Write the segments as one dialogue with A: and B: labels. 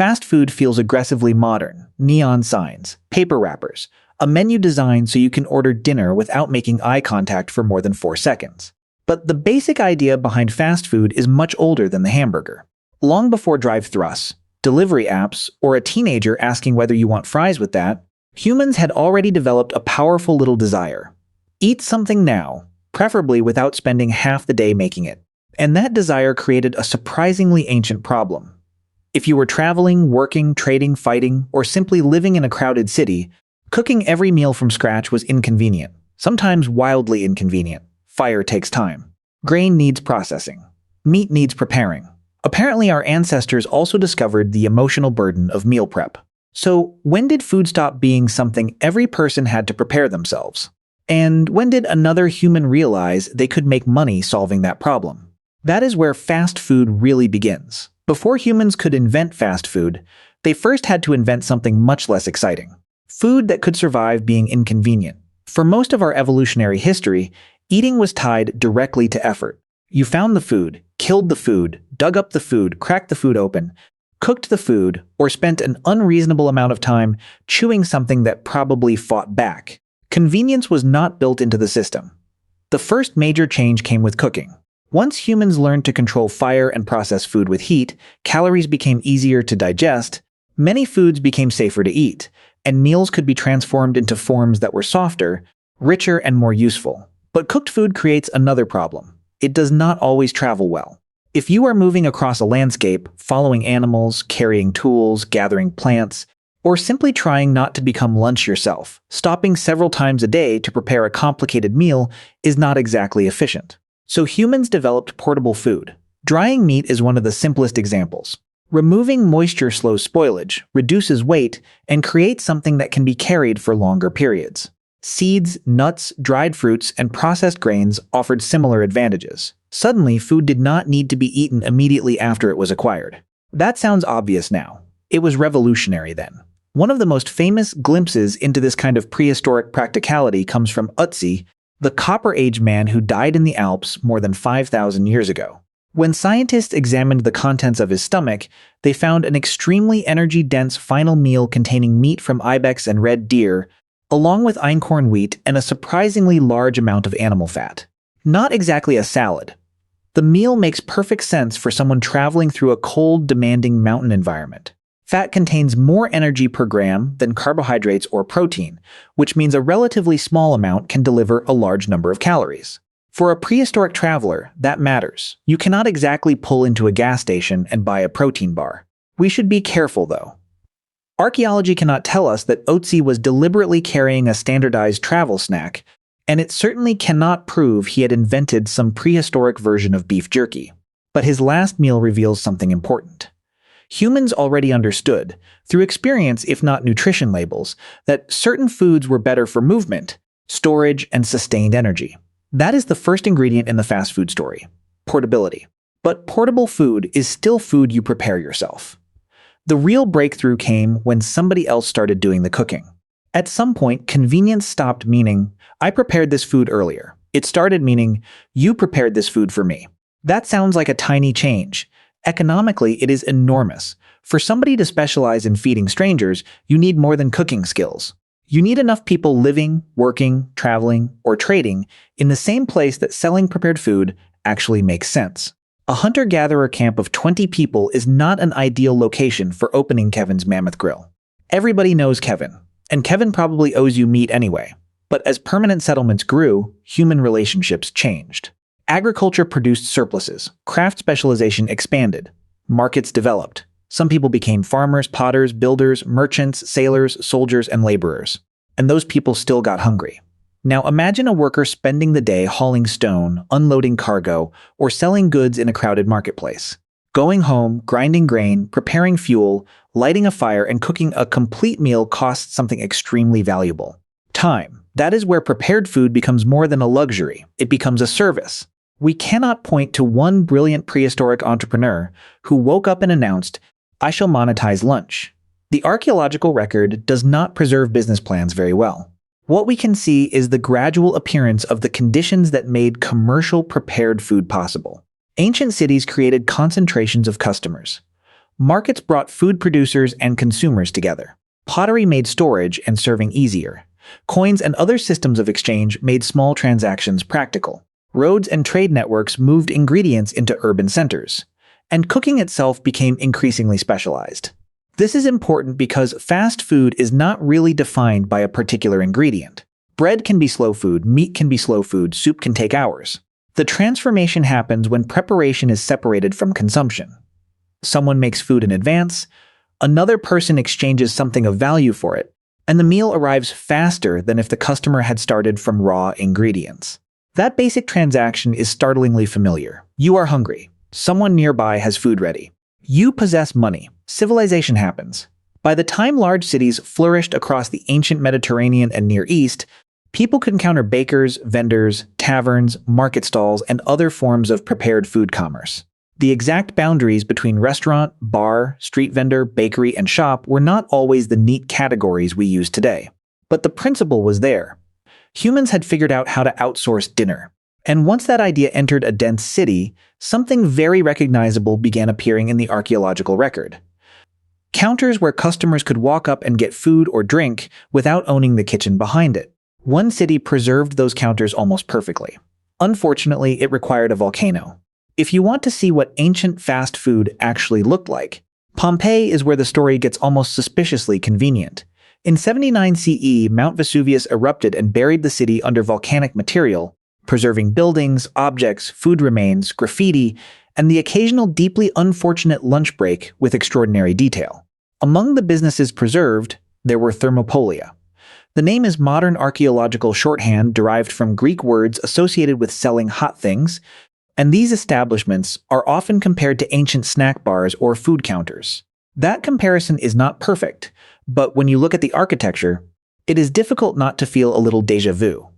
A: Fast food feels aggressively modern: neon signs, paper wrappers, a menu designed so you can order dinner without making eye contact for more than 4 seconds. But the basic idea behind fast food is much older than the hamburger. Long before drive-thrus, delivery apps, or a teenager asking whether you want fries with that, humans had already developed a powerful little desire: eat something now, preferably without spending half the day making it. And that desire created a surprisingly ancient problem. If you were traveling, working, trading, fighting, or simply living in a crowded city, cooking every meal from scratch was inconvenient, sometimes wildly inconvenient. Fire takes time. Grain needs processing. Meat needs preparing. Apparently, our ancestors also discovered the emotional burden of meal prep. So, when did food stop being something every person had to prepare themselves? And when did another human realize they could make money solving that problem? That is where fast food really begins. Before humans could invent fast food, they first had to invent something much less exciting: food that could survive being inconvenient. For most of our evolutionary history, eating was tied directly to effort. You found the food, killed the food, dug up the food, cracked the food open, cooked the food, or spent an unreasonable amount of time chewing something that probably fought back. Convenience was not built into the system. The first major change came with cooking. Once humans learned to control fire and process food with heat, calories became easier to digest, many foods became safer to eat, and meals could be transformed into forms that were softer, richer, and more useful. But cooked food creates another problem: it does not always travel well. If you are moving across a landscape, following animals, carrying tools, gathering plants, or simply trying not to become lunch yourself, stopping several times a day to prepare a complicated meal is not exactly efficient. So humans developed portable food. Drying meat is one of the simplest examples. Removing moisture slows spoilage, reduces weight, and creates something that can be carried for longer periods. Seeds, nuts, dried fruits, and processed grains offered similar advantages. Suddenly, food did not need to be eaten immediately after it was acquired. That sounds obvious now. It was revolutionary then. One of the most famous glimpses into this kind of prehistoric practicality comes from Ötzi, the Copper Age man who died in the Alps more than 5,000 years ago. When scientists examined the contents of his stomach, they found an extremely energy-dense final meal containing meat from ibex and red deer, along with einkorn wheat and a surprisingly large amount of animal fat. Not exactly a salad. The meal makes perfect sense for someone traveling through a cold, demanding mountain environment. Fat contains more energy per gram than carbohydrates or protein, which means a relatively small amount can deliver a large number of calories. For a prehistoric traveler, that matters. You cannot exactly pull into a gas station and buy a protein bar. We should be careful, though. Archaeology cannot tell us that Ötzi was deliberately carrying a standardized travel snack, and it certainly cannot prove he had invented some prehistoric version of beef jerky. But his last meal reveals something important. Humans already understood, through experience if not nutrition labels, that certain foods were better for movement, storage, and sustained energy. That is the first ingredient in the fast food story: portability. But portable food is still food you prepare yourself. The real breakthrough came when somebody else started doing the cooking. At some point, convenience stopped meaning, "I prepared this food earlier." It started meaning, "You prepared this food for me." That sounds like a tiny change. Economically, it is enormous. For somebody to specialize in feeding strangers, you need more than cooking skills. You need enough people living, working, traveling, or trading in the same place that selling prepared food actually makes sense. A hunter-gatherer camp of 20 people is not an ideal location for opening Kevin's Mammoth Grill. Everybody knows Kevin, and Kevin probably owes you meat anyway. But as permanent settlements grew, human relationships changed. Agriculture produced surpluses, craft specialization expanded, markets developed. Some people became farmers, potters, builders, merchants, sailors, soldiers, and laborers. And those people still got hungry. Now imagine a worker spending the day hauling stone, unloading cargo, or selling goods in a crowded marketplace. Going home, grinding grain, preparing fuel, lighting a fire, and cooking a complete meal costs something extremely valuable: time. That is where prepared food becomes more than a luxury. It becomes a service. We cannot point to one brilliant prehistoric entrepreneur who woke up and announced, "I shall monetize lunch." The archaeological record does not preserve business plans very well. What we can see is the gradual appearance of the conditions that made commercial prepared food possible. Ancient cities created concentrations of customers. Markets brought food producers and consumers together. Pottery made storage and serving easier. Coins and other systems of exchange made small transactions practical. Roads and trade networks moved ingredients into urban centers. And cooking itself became increasingly specialized. This is important because fast food is not really defined by a particular ingredient. Bread can be slow food, meat can be slow food, soup can take hours. The transformation happens when preparation is separated from consumption. Someone makes food in advance, another person exchanges something of value for it, and the meal arrives faster than if the customer had started from raw ingredients. That basic transaction is startlingly familiar. You are hungry. Someone nearby has food ready. You possess money. Civilization happens. By the time large cities flourished across the ancient Mediterranean and Near East, people could encounter bakers, vendors, taverns, market stalls, and other forms of prepared food commerce. The exact boundaries between restaurant, bar, street vendor, bakery, and shop were not always the neat categories we use today. But the principle was there. Humans had figured out how to outsource dinner. And once that idea entered a dense city, something very recognizable began appearing in the archaeological record. Counters where customers could walk up and get food or drink without owning the kitchen behind it. One city preserved those counters almost perfectly. Unfortunately, it required a volcano. If you want to see what ancient fast food actually looked like, Pompeii is where the story gets almost suspiciously convenient. In 79 CE, Mount Vesuvius erupted and buried the city under volcanic material, preserving buildings, objects, food remains, graffiti, and the occasional deeply unfortunate lunch break with extraordinary detail. Among the businesses preserved, there were thermopolia. The name is modern archaeological shorthand derived from Greek words associated with selling hot things, and these establishments are often compared to ancient snack bars or food counters. That comparison is not perfect, but when you look at the architecture, it is difficult not to feel a little déjà vu.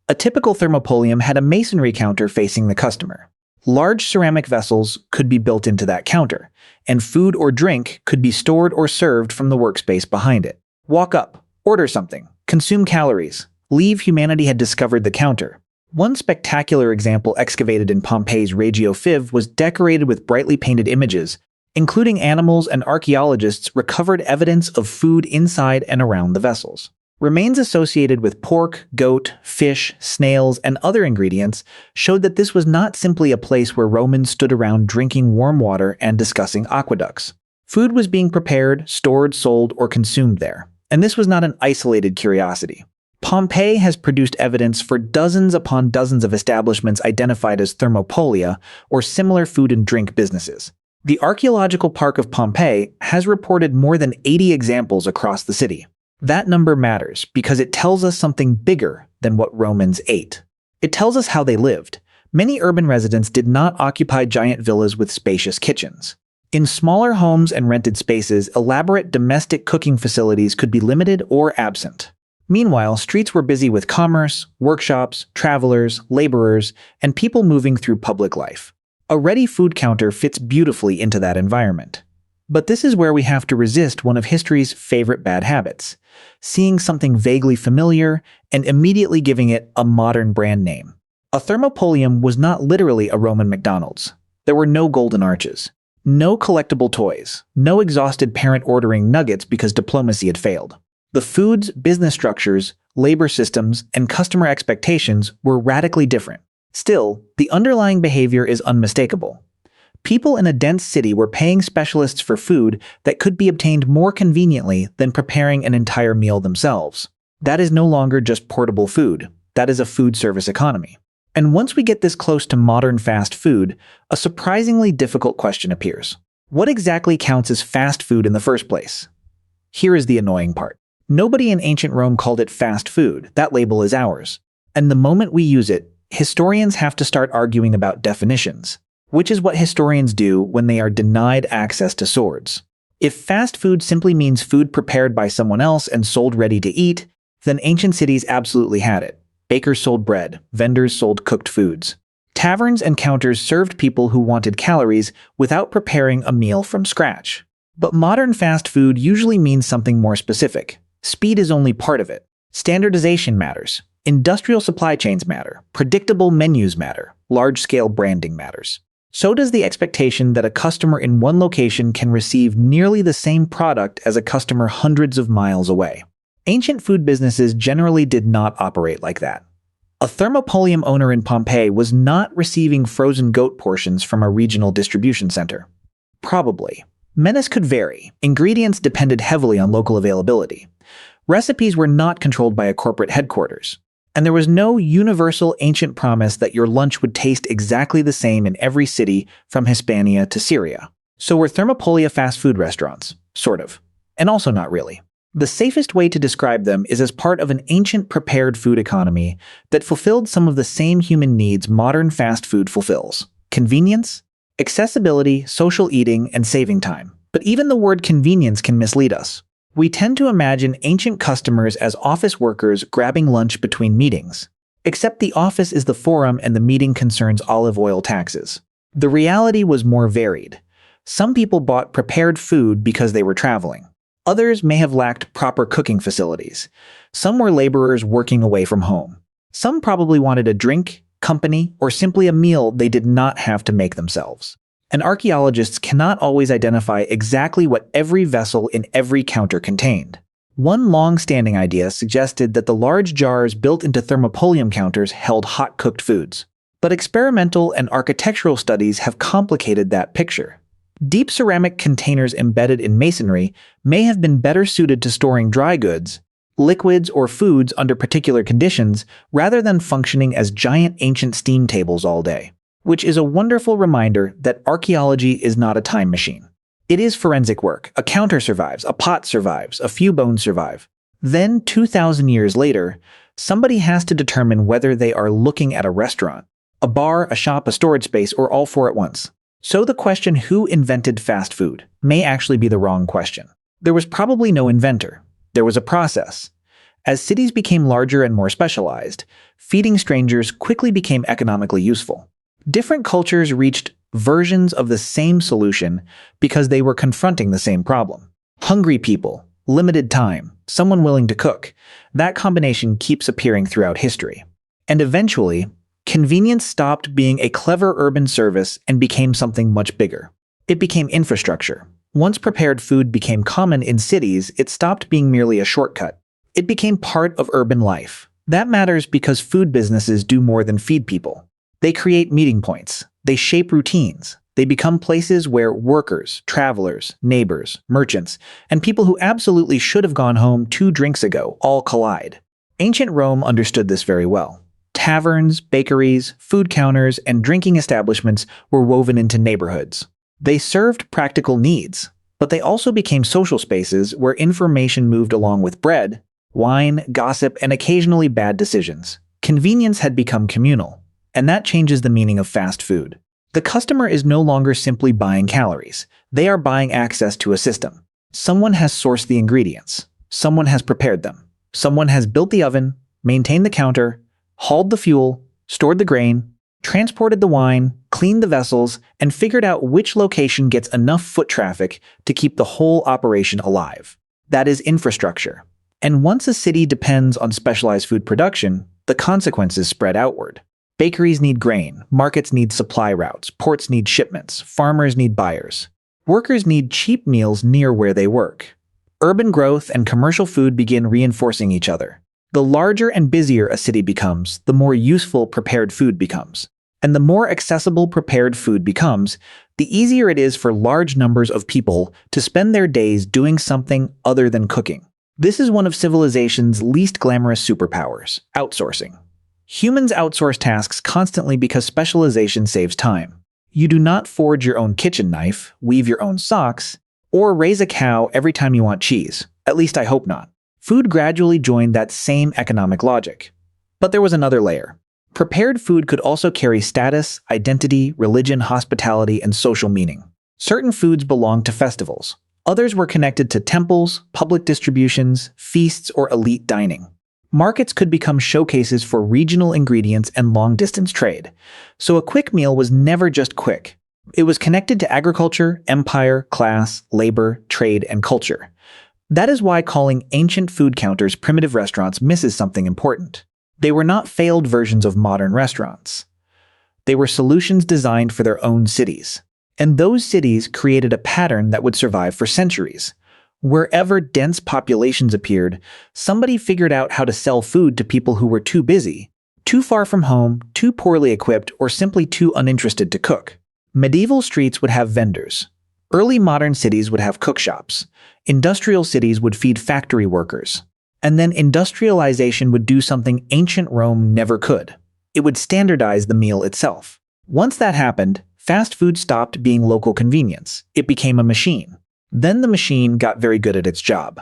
A: A typical thermopolium had a masonry counter facing the customer. Large ceramic vessels could be built into that counter, and food or drink could be stored or served from the workspace behind it. Walk up, order something, consume calories, leave. Humanity had discovered the counter. One spectacular example excavated in Pompeii's Regio Five was decorated with brightly painted images, including animals, and archaeologists recovered evidence of food inside and around the vessels. Remains associated with pork, goat, fish, snails, and other ingredients showed that this was not simply a place where Romans stood around drinking warm water and discussing aqueducts. Food was being prepared, stored, sold, or consumed there, and this was not an isolated curiosity. Pompeii has produced evidence for dozens upon dozens of establishments identified as thermopolia or similar food and drink businesses. The Archaeological Park of Pompeii has reported more than 80 examples across the city. That number matters because it tells us something bigger than what Romans ate. It tells us how they lived. Many urban residents did not occupy giant villas with spacious kitchens. In smaller homes and rented spaces, elaborate domestic cooking facilities could be limited or absent. Meanwhile, streets were busy with commerce, workshops, travelers, laborers, and people moving through public life. A ready food counter fits beautifully into that environment. But this is where we have to resist one of history's favorite bad habits: seeing something vaguely familiar and immediately giving it a modern brand name. A thermopolium was not literally a Roman McDonald's. There were no golden arches, no collectible toys, no exhausted parent ordering nuggets because diplomacy had failed. The food's business structures, labor systems, and customer expectations were radically different. Still, the underlying behavior is unmistakable. People in a dense city were paying specialists for food that could be obtained more conveniently than preparing an entire meal themselves. That is no longer just portable food. That is a food service economy. And once we get this close to modern fast food, a surprisingly difficult question appears. What exactly counts as fast food in the first place? Here is the annoying part. Nobody in ancient Rome called it fast food. That label is ours. And the moment we use it, historians have to start arguing about definitions, which is what historians do when they are denied access to swords. If fast food simply means food prepared by someone else and sold ready to eat, then ancient cities absolutely had it. Bakers sold bread, vendors sold cooked foods. Taverns and counters served people who wanted calories without preparing a meal from scratch. But modern fast food usually means something more specific. Speed is only part of it. Standardization matters. Industrial supply chains matter. Predictable menus matter. Large-scale branding matters. So does the expectation that a customer in one location can receive nearly the same product as a customer hundreds of miles away. Ancient food businesses generally did not operate like that. A thermopolium owner in Pompeii was not receiving frozen goat portions from a regional distribution center. Probably. Menus could vary. Ingredients depended heavily on local availability. Recipes were not controlled by a corporate headquarters. And there was no universal ancient promise that your lunch would taste exactly the same in every city from Hispania to Syria. So were thermopolia fast food restaurants? Sort of. And also not really. The safest way to describe them is as part of an ancient prepared food economy that fulfilled some of the same human needs modern fast food fulfills: convenience, accessibility, social eating, and saving time. But even the word convenience can mislead us. We tend to imagine ancient customers as office workers grabbing lunch between meetings. Except the office is the forum and the meeting concerns olive oil taxes. The reality was more varied. Some people bought prepared food because they were traveling. Others may have lacked proper cooking facilities. Some were laborers working away from home. Some probably wanted a drink, company, or simply a meal they did not have to make themselves. And archaeologists cannot always identify exactly what every vessel in every counter contained. One long-standing idea suggested that the large jars built into thermopolium counters held hot-cooked foods. But experimental and architectural studies have complicated that picture. Deep ceramic containers embedded in masonry may have been better suited to storing dry goods, liquids, or foods under particular conditions rather than functioning as giant ancient steam tables all day. Which is a wonderful reminder that archaeology is not a time machine. It is forensic work. A counter survives, a pot survives, a few bones survive. Then, 2,000 years later, somebody has to determine whether they are looking at a restaurant, a bar, a shop, a storage space, or all four at once. So the question who invented fast food may actually be the wrong question. There was probably no inventor. There was a process. As cities became larger and more specialized, feeding strangers quickly became economically useful. Different cultures reached versions of the same solution because they were confronting the same problem. Hungry people, limited time, someone willing to cook. That combination keeps appearing throughout history. And eventually, convenience stopped being a clever urban service and became something much bigger. It became infrastructure. Once prepared food became common in cities, it stopped being merely a shortcut. It became part of urban life. That matters because food businesses do more than feed people. They create meeting points. They shape routines. They become places where workers, travelers, neighbors, merchants, and people who absolutely should have gone home 2 drinks ago all collide. Ancient Rome understood this very well. Taverns, bakeries, food counters, and drinking establishments were woven into neighborhoods. They served practical needs, but they also became social spaces where information moved along with bread, wine, gossip, and occasionally bad decisions. Convenience had become communal, and that changes the meaning of fast food. The customer is no longer simply buying calories. They are buying access to a system. Someone has sourced the ingredients. Someone has prepared them. Someone has built the oven, maintained the counter, hauled the fuel, stored the grain, transported the wine, cleaned the vessels, and figured out which location gets enough foot traffic to keep the whole operation alive. That is infrastructure. And once a city depends on specialized food production, the consequences spread outward. Bakeries need grain, markets need supply routes, ports need shipments, farmers need buyers. Workers need cheap meals near where they work. Urban growth and commercial food begin reinforcing each other. The larger and busier a city becomes, the more useful prepared food becomes. And the more accessible prepared food becomes, the easier it is for large numbers of people to spend their days doing something other than cooking. This is one of civilization's least glamorous superpowers: outsourcing. Humans outsource tasks constantly because specialization saves time. You do not forge your own kitchen knife, weave your own socks, or raise a cow every time you want cheese. At least I hope not. Food gradually joined that same economic logic. But there was another layer. Prepared food could also carry status, identity, religion, hospitality, and social meaning. Certain foods belonged to festivals. Others were connected to temples, public distributions, feasts, or elite dining. Markets could become showcases for regional ingredients and long-distance trade. So a quick meal was never just quick. It was connected to agriculture, empire, class, labor, trade, and culture. That is why calling ancient food counters primitive restaurants misses something important. They were not failed versions of modern restaurants. They were solutions designed for their own cities. And those cities created a pattern that would survive for centuries. Wherever dense populations appeared, somebody figured out how to sell food to people who were too busy, too far from home, too poorly equipped, or simply too uninterested to cook. Medieval streets would have vendors. Early modern cities would have cookshops. Industrial cities would feed factory workers. And then industrialization would do something ancient Rome never could. It would standardize the meal itself. Once that happened, fast food stopped being local convenience. It became a machine. Then the machine got very good at its job.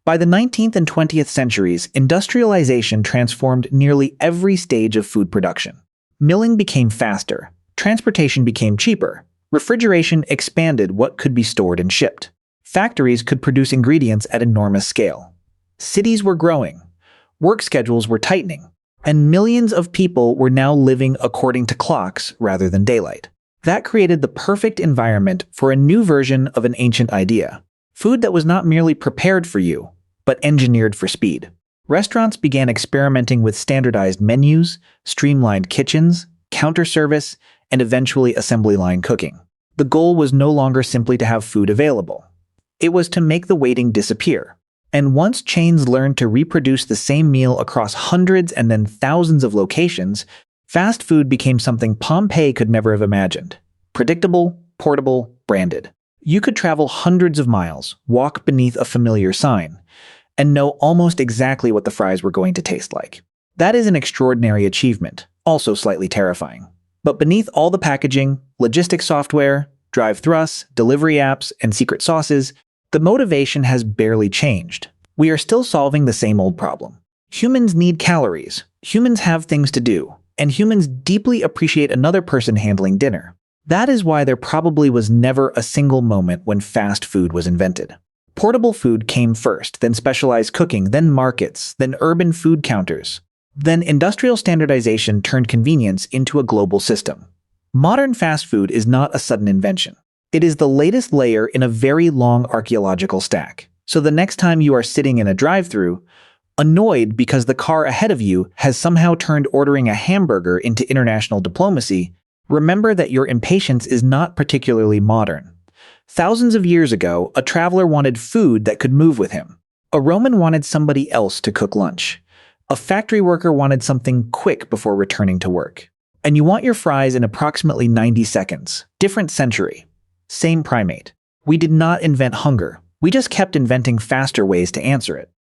A: By the 19th and 20th centuries, industrialization transformed nearly every stage of food production. Milling became faster. Transportation became cheaper. Refrigeration expanded what could be stored and shipped. Factories could produce ingredients at enormous scale. Cities were growing. Work schedules were tightening. And millions of people were now living according to clocks rather than daylight. That created the perfect environment for a new version of an ancient idea. Food that was not merely prepared for you, but engineered for speed. Restaurants began experimenting with standardized menus, streamlined kitchens, counter service, and eventually assembly line cooking. The goal was no longer simply to have food available. It was to make the waiting disappear. And once chains learned to reproduce the same meal across hundreds and then thousands of locations, fast food became something Pompeii could never have imagined. Predictable, portable, branded. You could travel hundreds of miles, walk beneath a familiar sign, and know almost exactly what the fries were going to taste like. That is an extraordinary achievement, also slightly terrifying. But beneath all the packaging, logistics software, drive-thrus, delivery apps, and secret sauces, the motivation has barely changed. We are still solving the same old problem. Humans need calories, humans have things to do, and humans deeply appreciate another person handling dinner. That is why there probably was never a single moment when fast food was invented. Portable food came first, then specialized cooking, then markets, then urban food counters. Then industrial standardization turned convenience into a global system. Modern fast food is not a sudden invention. It is the latest layer in a very long archaeological stack. So the next time you are sitting in a drive-thru, annoyed because the car ahead of you has somehow turned ordering a hamburger into international diplomacy, remember that your impatience is not particularly modern. Thousands of years ago, a traveler wanted food that could move with him. A Roman wanted somebody else to cook lunch. A factory worker wanted something quick before returning to work. And you want your fries in approximately 90 seconds. Different century. Same primate. We did not invent hunger. We just kept inventing faster ways to answer it.